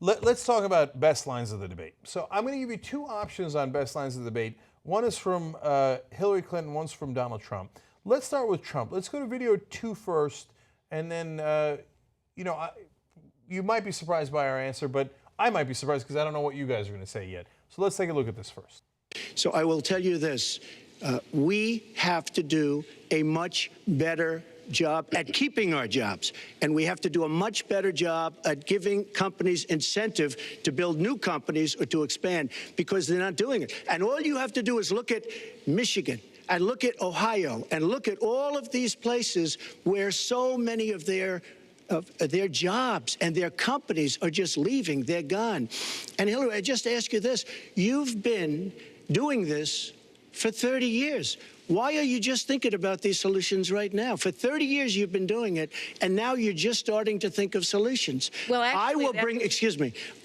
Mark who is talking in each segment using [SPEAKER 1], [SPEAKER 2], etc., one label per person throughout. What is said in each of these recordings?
[SPEAKER 1] Let's talk about best lines of the debate. So I'm going to give you two options on best lines of the debate. One is from Hillary Clinton, one's from Donald Trump. Let's start with Trump. Let's go to video 2 first, and then, you might be surprised by our answer, but I might be surprised because I don't know what you guys are going to say yet. So let's take a look at this first.
[SPEAKER 2] So I will tell you this. We have to do a much better job at keeping our jobs. And we have to do a much better job at giving companies incentive to build new companies or to expand, because they're not doing it. And all you have to do is look at Michigan and look at Ohio and look at all of these places where so many of their jobs and their companies are just leaving. They're gone. And Hillary, I just ask you this. You've been doing this for 30 years. Why are you just thinking about these solutions right now? For 30 years you've been doing it, and now you're just starting to think of solutions.
[SPEAKER 3] Well, actually,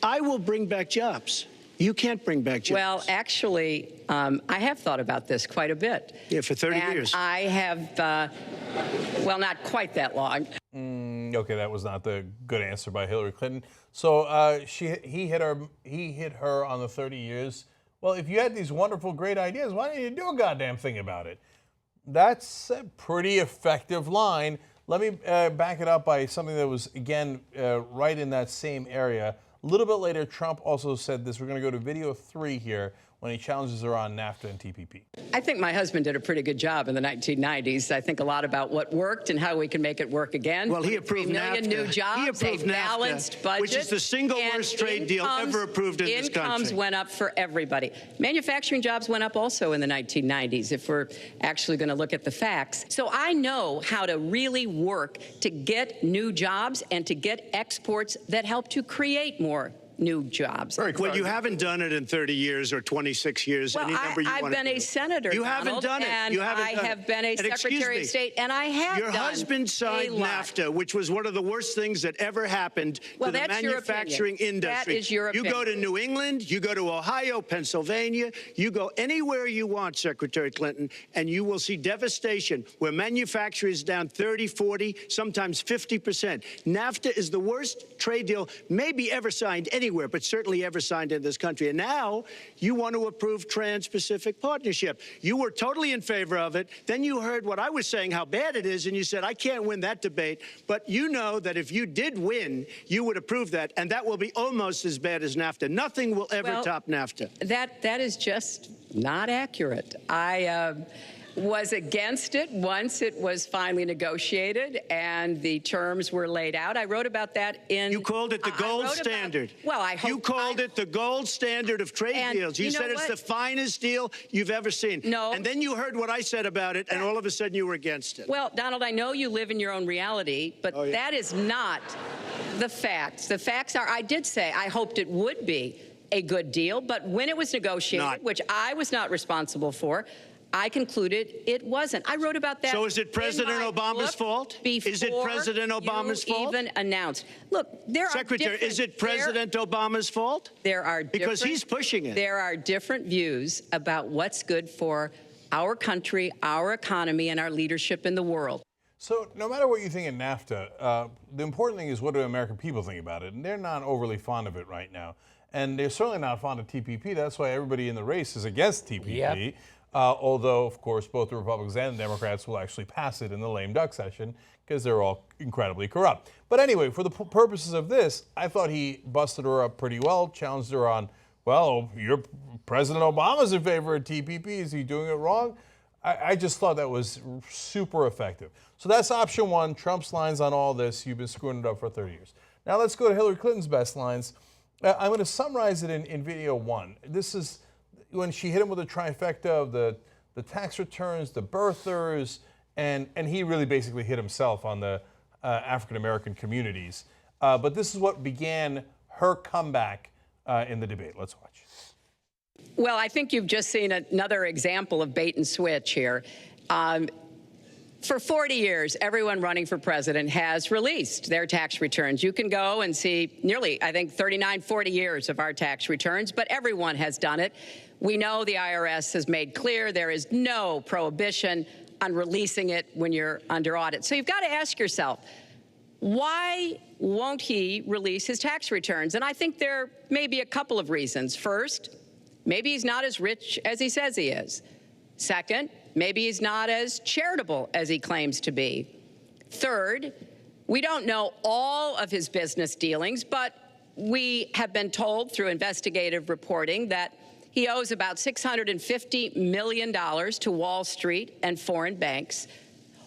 [SPEAKER 2] I will bring back jobs. You can't bring back jobs.
[SPEAKER 3] Well, actually, I have thought about this quite a bit.
[SPEAKER 2] Yeah, for 30 years.
[SPEAKER 3] I have, well, not quite that long.
[SPEAKER 1] Okay, that was not the good answer by Hillary Clinton. So he hit her on the 30 years. Well, if you had these wonderful, great ideas, why didn't you do a goddamn thing about it? That's a pretty effective line. Let me back it up by something that was, again, right in that same area. A little bit later, Trump also said this. We're going to go to video 3 here when he challenges her on NAFTA and TPP.
[SPEAKER 3] I think my husband did a pretty good job in the 1990s. I think a lot about what worked and how we can make it work again.
[SPEAKER 2] Well, he approved
[SPEAKER 3] 3 million
[SPEAKER 2] NAFTA.
[SPEAKER 3] new jobs,
[SPEAKER 2] He approved
[SPEAKER 3] a balanced
[SPEAKER 2] NAFTA,
[SPEAKER 3] budget,
[SPEAKER 2] which is the single worst trade deal ever approved in this country.
[SPEAKER 3] Incomes went up for everybody. Manufacturing jobs went up also in the 1990s, if we're actually going to look at the facts. So I know how to really work to get new jobs and to get exports that help to create more new jobs.
[SPEAKER 2] Well, you haven't done it in 30 years or 26 years.
[SPEAKER 3] Well,
[SPEAKER 2] any number you
[SPEAKER 3] I've
[SPEAKER 2] want
[SPEAKER 3] been
[SPEAKER 2] to
[SPEAKER 3] a senator,
[SPEAKER 2] You haven't done it.
[SPEAKER 3] And
[SPEAKER 2] you haven't
[SPEAKER 3] I
[SPEAKER 2] done
[SPEAKER 3] have
[SPEAKER 2] it.
[SPEAKER 3] been a Secretary of State, and I have
[SPEAKER 2] Your
[SPEAKER 3] done
[SPEAKER 2] husband signed
[SPEAKER 3] a lot.
[SPEAKER 2] NAFTA, which was one of the worst things that ever happened to the manufacturing industry.
[SPEAKER 3] That is your opinion.
[SPEAKER 2] You go to New England, you go to Ohio, Pennsylvania, you go anywhere you want, Secretary Clinton, and you will see devastation where manufacturing is down 30, 40, sometimes 50%. NAFTA is the worst trade deal maybe ever signed anywhere, but certainly ever signed in this country. And now you want to approve Trans-Pacific Partnership. You were totally in favor of it. Then you heard what I was saying, how bad it is, and you said, I can't win that debate. But you know that if you did win, you would approve that, and that will be almost as bad as NAFTA. Nothing will ever top NAFTA.
[SPEAKER 3] That is just not accurate. I was against it once it was finally negotiated and the terms were laid out. I wrote about that in...
[SPEAKER 2] You called it the gold standard.
[SPEAKER 3] Well, I hope...
[SPEAKER 2] You called it the gold standard of trade deals. You said it's the finest deal you've ever seen.
[SPEAKER 3] No.
[SPEAKER 2] And then you heard what I said about it, and all of a sudden you were against it.
[SPEAKER 3] Well, Donald, I know you live in your own reality, but that is not the facts. The facts are, I did say I hoped it would be a good deal, but when it was negotiated, which I was not responsible for, I concluded it wasn't. I wrote about that.
[SPEAKER 2] So is it President Obama's fault? Is it President Obama's fault?
[SPEAKER 3] Even announced. Look, there are
[SPEAKER 2] Secretary, is it President Obama's fault?
[SPEAKER 3] There are
[SPEAKER 2] because he's pushing it.
[SPEAKER 3] There are different views about what's good for our country, our economy, and our leadership in the world.
[SPEAKER 1] So no matter what you think of NAFTA, the important thing is what do American people think about it? And they're not overly fond of it right now. And they're certainly not fond of TPP. That's why everybody in the race is against TPP. Yep. Although, of course, both the Republicans and the Democrats will actually pass it in the lame duck session because they're all incredibly corrupt. But anyway, for the purposes of this, I thought he busted her up pretty well, challenged her on, well, President Obama's in favor of TPP. Is he doing it wrong? I just thought that was super effective. So that's option 1, Trump's lines on all this. You've been screwing it up for 30 years. Now let's go to Hillary Clinton's best lines. I'm going to summarize it in video 1. This is when she hit him with a trifecta of the tax returns, the birthers, and he really basically hit himself on the African-American communities. But this is what began her comeback in the debate. Let's watch.
[SPEAKER 3] Well, I think you've just seen another example of bait and switch here. For 40 years, everyone running for president has released their tax returns. You can go and see nearly, I think, 39, 40 years of our tax returns, but everyone has done it. We know the IRS has made clear there is no prohibition on releasing it when you're under audit. So you've got to ask yourself, why won't he release his tax returns? And I think there may be a couple of reasons. First, maybe he's not as rich as he says he is. Second, maybe he's not as charitable as he claims to be. Third, we don't know all of his business dealings, but we have been told through investigative reporting that he owes about $650 million to Wall Street and foreign banks.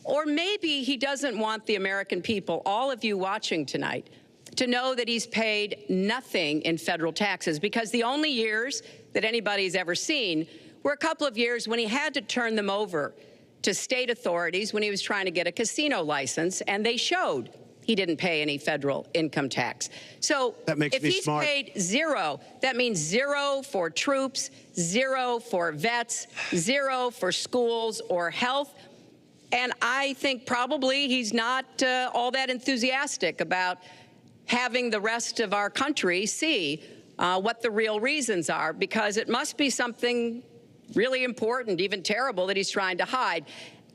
[SPEAKER 3] Or maybe he doesn't want the American people, all of you watching tonight, to know that he's paid nothing in federal taxes, because the only years that anybody's ever seen were a couple of years when he had to turn them over to state authorities when he was trying to get a casino license, and they showed he didn't pay any federal income tax. So if he's paid zero, that means zero for troops, zero for vets, zero for schools or health. And I think probably he's not all that enthusiastic about having the rest of our country see what the real reasons are, because it must be something really important, even terrible, that he's trying to hide.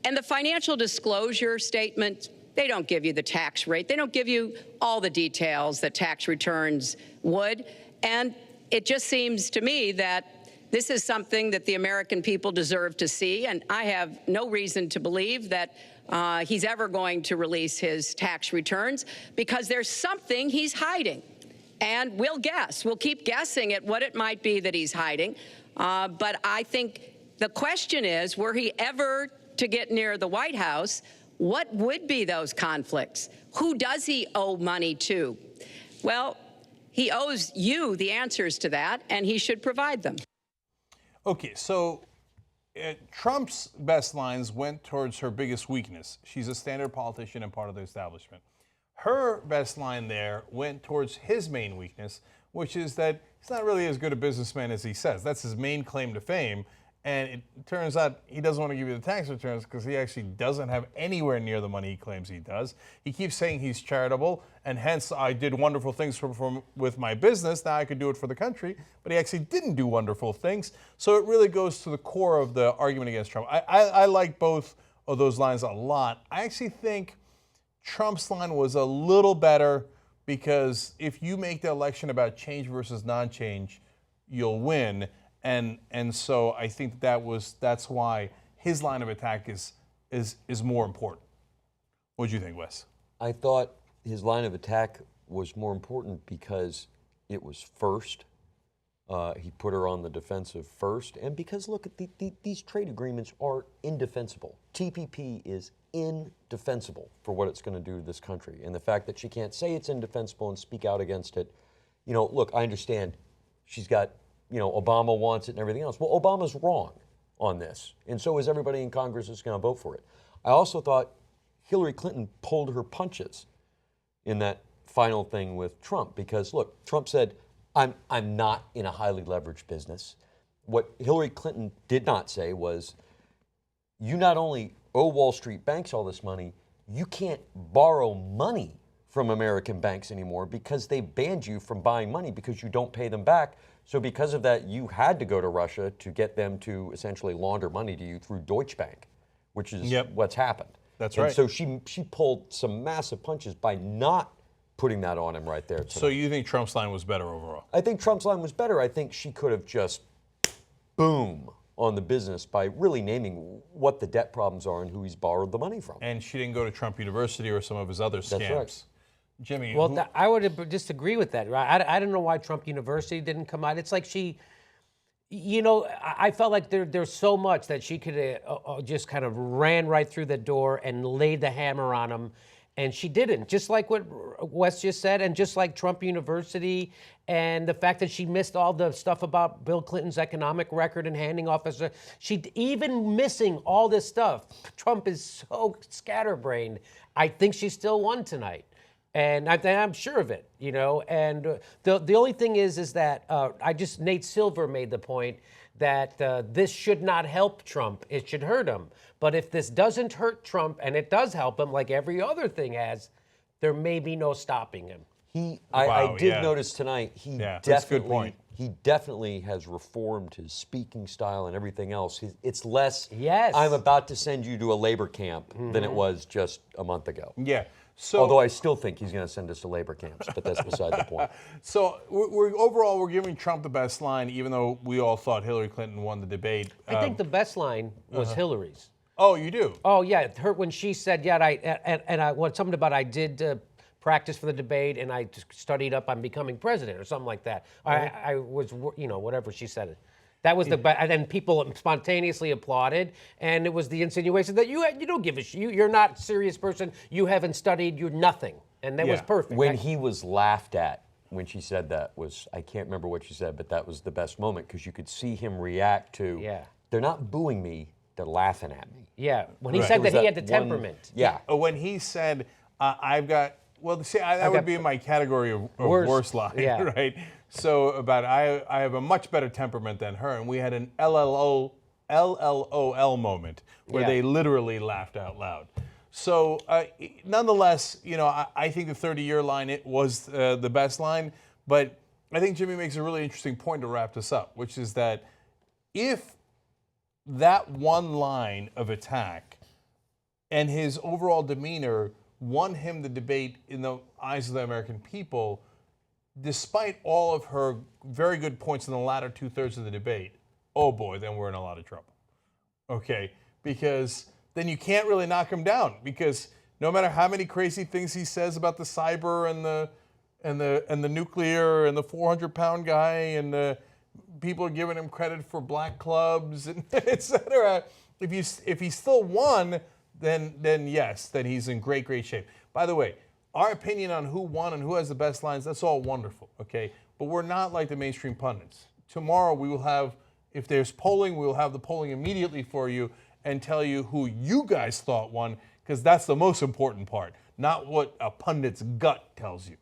[SPEAKER 3] And the financial disclosure statement, they don't give you the tax rate. They don't give you all the details that tax returns would. And it just seems to me that this is something that the American people deserve to see. And I have no reason to believe that he's ever going to release his tax returns, because there's something he's hiding. And we'll guess. We'll keep guessing at what it might be that he's hiding. But I think the question is, were he ever to get near the White House, what would be those conflicts? Who does he owe money to? Well, he owes you the answers to that, and he should provide them.
[SPEAKER 1] Okay, so Trump's best lines went towards her biggest weakness. She's a standard politician and part of the establishment. Her best line there went towards his main weakness, which is that he's not really as good a businessman as he says. That's his main claim to fame. And it turns out he doesn't want to give you the tax returns because he actually doesn't have anywhere near the money he claims he does. He keeps saying he's charitable, and hence I did wonderful things with my business. Now I could do it for the country, but he actually didn't do wonderful things. So it really goes to the core of the argument against Trump. I like both of those lines a lot. I actually think Trump's line was a little better, because if you make the election about change versus non-change, you'll win. And so I think that's why his line of attack is more important. What do you think, Wes?
[SPEAKER 4] I thought his line of attack was more important because it was first. He put her on the defensive first, and because look, these trade agreements are indefensible. TPP is indefensible for what it's going to do to this country, and the fact that she can't say it's indefensible and speak out against it. You know, look, I understand she's got, you know, Obama wants it and everything else. Well, Obama's wrong on this, and so is everybody in Congress that's going to vote for it. I also thought Hillary Clinton pulled her punches in that final thing with Trump, because look, Trump said, I'm not in a highly leveraged business. What Hillary Clinton did not say was, you not only owe Wall Street banks all this money, you can't borrow money from American banks anymore because they banned you from buying money because you don't pay them back. So because of that, you had to go to Russia to get them to essentially launder money to you through Deutsche Bank, which is what's happened.
[SPEAKER 1] That's right.
[SPEAKER 4] And so she pulled some massive punches by not putting that on him right there tonight.
[SPEAKER 1] So you think Trump's line was better overall?
[SPEAKER 4] I think Trump's line was better. I think she could have just boom on the business by really naming what the debt problems are and who he's borrowed the money from.
[SPEAKER 1] And she didn't go to Trump University or some of his other scams.
[SPEAKER 4] That's right.
[SPEAKER 1] Jimmy.
[SPEAKER 5] Well, I would disagree with that. Right? I don't know why Trump University didn't come out. It's like she, you know, I felt like there's so much that she could just kind of ran right through the door and laid the hammer on him. And she didn't, just like what Wes just said, and just like Trump University, and the fact that she missed all the stuff about Bill Clinton's economic record and handing off she even missing all this stuff. Trump is so scatterbrained. I think she still won tonight, and I'm sure of it. You know, and the only thing is that Nate Silver made the point that this should not help Trump. It should hurt him. But if this doesn't hurt Trump and it does help him, like every other thing has, there may be no stopping him.
[SPEAKER 4] I did notice tonight, he
[SPEAKER 1] definitely
[SPEAKER 4] has reformed his speaking style and everything else. It's less,
[SPEAKER 5] yes,
[SPEAKER 4] I'm about to send you to a labor camp than it was just a month ago.
[SPEAKER 1] Yeah. So,
[SPEAKER 4] Although I still think he's going to send us to labor camps, but that's beside the point.
[SPEAKER 1] So overall, we're giving Trump the best line, even though we all thought Hillary Clinton won the debate.
[SPEAKER 5] I think the best line was Hillary's.
[SPEAKER 1] Oh, you do?
[SPEAKER 5] Oh yeah, her when she said, "Yeah, I what something about I did practice for the debate and I studied up on becoming president or something like that." I was, whatever she said. That was the and then people spontaneously applauded, and it was the insinuation that you don't give a shit. You're not a serious person. You haven't studied. You're nothing, and that was perfect.
[SPEAKER 4] When he was laughed at when she said that I can't remember what she said, but that was the best moment because you could see him react to.
[SPEAKER 5] Yeah.
[SPEAKER 4] They're not booing me. They're laughing at me.
[SPEAKER 5] Yeah, when he said that he had the temperament.
[SPEAKER 4] Yeah.
[SPEAKER 1] When he said, I've got, well, see, that would be in my category of worst line, right? So about I have a much better temperament than her, and we had an LLOL moment where they literally laughed out loud. So nonetheless, I think the 30-year line was the best line, but I think Jimmy makes a really interesting point to wrap this up, which is that if that one line of attack and his overall demeanor won him the debate in the eyes of the American people, despite all of her very good points in the latter two-thirds of the debate, oh boy, then we're in a lot of trouble. Okay, because then you can't really knock him down, because no matter how many crazy things he says about the cyber and the nuclear and the 400-pound guy and the people are giving him credit for black clubs and et cetera, if he still won, then yes, then he's in great shape. By the way, our opinion on who won and who has the best lines, that's all wonderful, okay? But we're not like the mainstream pundits. Tomorrow we will have, if there's polling, we will have the polling immediately for you and tell you who you guys thought won, because that's the most important part, not what a pundit's gut tells you.